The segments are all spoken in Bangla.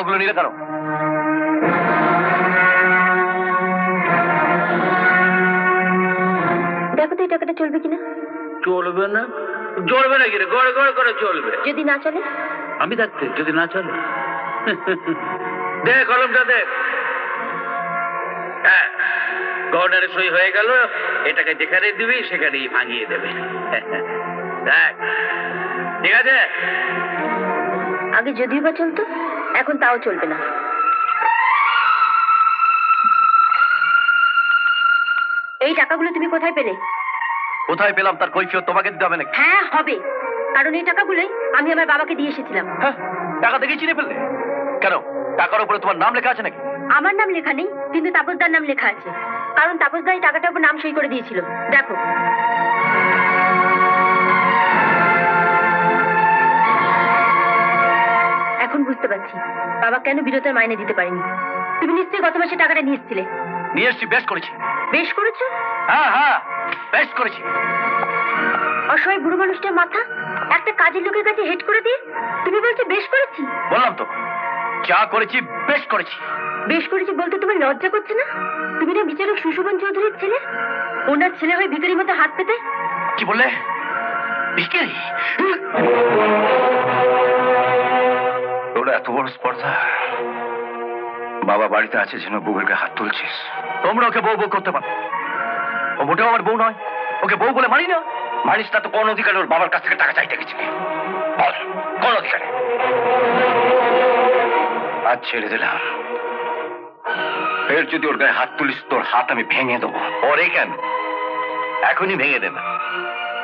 টাকাগুলো নিলে কেন? দেখো তো এই টাকাটা চলবে কিনা। চলবে না? চলবে না কিরে? গড়ে গড়ে করে চলবে। যদি না চলে? আমি থাকতে যদি না চলে? দেখ কলমটা দেখ। হ্যাঁ, গভর্নরের সই হয়ে গেল। এটাকে যেখানে দিবি সেখানেই ভাঙিয়ে দেবে। দেখ, ঠিক আছে? আগে যদিও বা চলতো, এখন তাও চলবে না। এই টাকাগুলো তুমি কোথায় পেলে? কোথায় পেলাম তার কৈফিয়ত তোমাকে দিতে হবে নাকি? হ্যাঁ হবে, কারণ এই টাকাগুলোই আমি আমার বাবাকে দিয়ে এসেছিলাম। হ্যাঁ, টাকা দেখে চিনে ফেললে কেন? টাকার উপরে তোমার নাম লেখা আছে নাকি? আমার নাম লেখা নেই, কিন্তু তাপসদার নাম লেখা আছে, কারণ তাপসদা এই টাকাটার উপর নাম সই করে দিয়েছিল। দেখো। এখন বুঝতে পারছি বাবা কেন বিরতের মাইনে দিতে পারেনি। তুমি নিশ্চয়ই গত মাসে টাকাটা নিয়ে এসেছিলে। নিয়ে এসছি, বেশ করেছি। বেশ করেছো? হ্যাঁ হ্যাঁ, বেশ করেছি। অসহায় বুড়ো মানুষটার মাথা একটা কাজের লোকের কাছে হেড করে দিয়ে তুমি বলছো বেশ করেছি? বললাম তো, যা করেছি বেশ করেছি। বেশ করেছি বলতে তোমার লজ্জা করছে না? তুমি না বিচারক সুশোভন চৌধুরীর ছেলে, ওনার ছেলে হয়ে ভিখারির মতো হাত পেতে। কি বললে? ভিখারি? তোর এত বড় স্পর্ধা, বাবা বাড়িতে আছে যেন বউয়ের গায়ে হাত তুলছিস। তোমরা ওকে বউ বউ করতে পারো, ও মোটেও আমার বউ নয়। ওকে বউ বলে মানি না। মানিস না তো কোন অধিকারে ওর বাবার কাছ থেকে টাকা চাইতে গেছিলি? বল, কোন অধিকারে? আজ ছেড়ে দিলাম, ফের যদি ওর গায়ে হাত তুলিস তোর হাত আমি ভেঙে দেবো। পরে কেন, এখনই ভেঙে দেবে,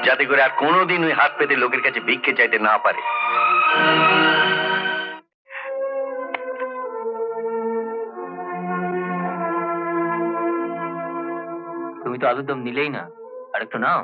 যাতে করে আর কোনোদিন ওই হাত পেতে লোকের কাছে ভিক্ষে চাইতে না পারে। তুমি তো আলুর দম নিলেই না, আর একটু নাও।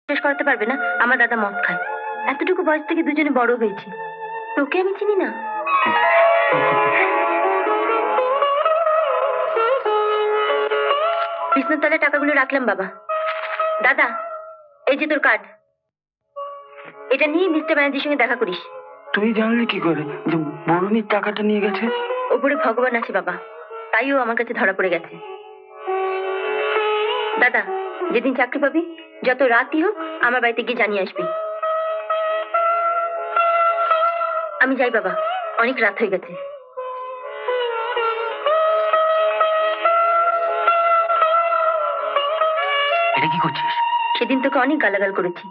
শেষ করতে পারবে না, আমার দাদা মদ খায়। এতটুকু বয়স থেকে দুজনে বড় হয়েছি, তোকে আমি চিনি না? বিষ্ণুর তলায় টাকাগুলো রাখলাম বাবা। দাদা, এই যে তোর কার্ড, এটা নিয়ে মিস্টার ব্যানার্জির সঙ্গে দেখা করিস। তুই জানলি কি করে যে বরুণীর টাকাটা নিয়ে গেছে? ওপরে ভগবান আছে বাবা, তাই ও আমার কাছে ধরা পড়ে গেছে। দাদা, যেদিন চাকরি পাবি যত রাতই হোক আমার বাড়িতে গিয়ে জানিয়ে আসবি। আমি যাই বাবা, অনেক রাত হয়ে গেছে। এটা কি করছিস? সেদিন তোকে অনেক গালাগাল করেছি,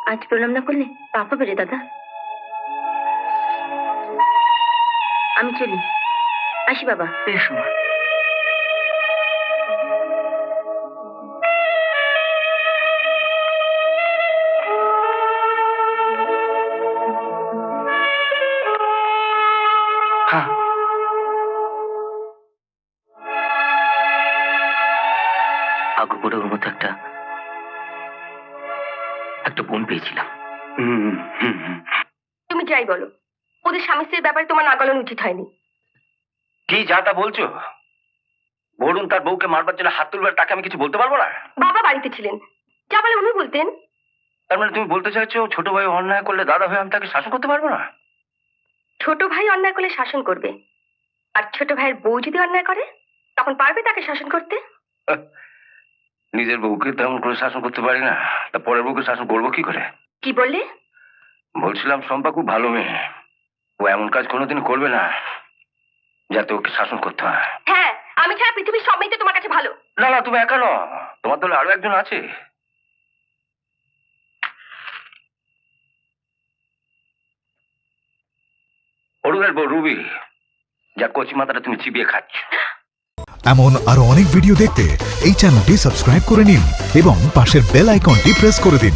আজ প্রণাম না করলে পাপ হবে রে দাদা। আমি চলি, আসি বাবা। বেশ মা। ভাগ্য করে ওর মতো একটা একটা বোন পেয়েছিলাম। তুমি যাই বলো, ওদের স্বামী স্ত্রীর ব্যাপারে তোমার নাগালানো উচিত হয়নি। কি যা তা বলছো? বরুণ তার বউকে মারবার জন্য হাত তুলবার, তাকে আমি কিছু বলতে পারবো না? বাবা বাড়িতে ছিলেন, যা বলে উনি বলতেন। তার মানে তুমি বলতে চাইছো ছোট ভাই অন্যায় করলে দাদা ভাই আমি তাকে শাসন করতে পারবো না? ছোট ভাই অন্যায় করলে শাসন করবে, আর ছোট ভাইয়ের বউ যদি অন্যায় করে তখন পারবে তাকে শাসন করতে? নিজের বউকে তেমন করে শাসন করতে পারি না, তা পরের বউকে শাসন করবো কি করে? কি বললে? বলছিলাম শম্পা খুব ভালো মেয়ে, ও এমন কাজ কোনোদিন করবে না যাতে ওকে শাসন করতে হয়। হ্যাঁ, আমি ছাড়া পৃথিবীর সব মেয়ে তো তোমার কাছে ভালো। না না, তুমি একা নও, তোমার দলে আরো একজন আছে। অরুণের বউ রুবি, যা কচি মাথাটা তুমি চিবিয়ে খাচ্ছ। এমন আরো অনেক ভিডিও দেখতে এই চ্যানেলটি সাবস্ক্রাইব করে নিন এবং পাশের বেল আইকনটি প্রেস করে দিন।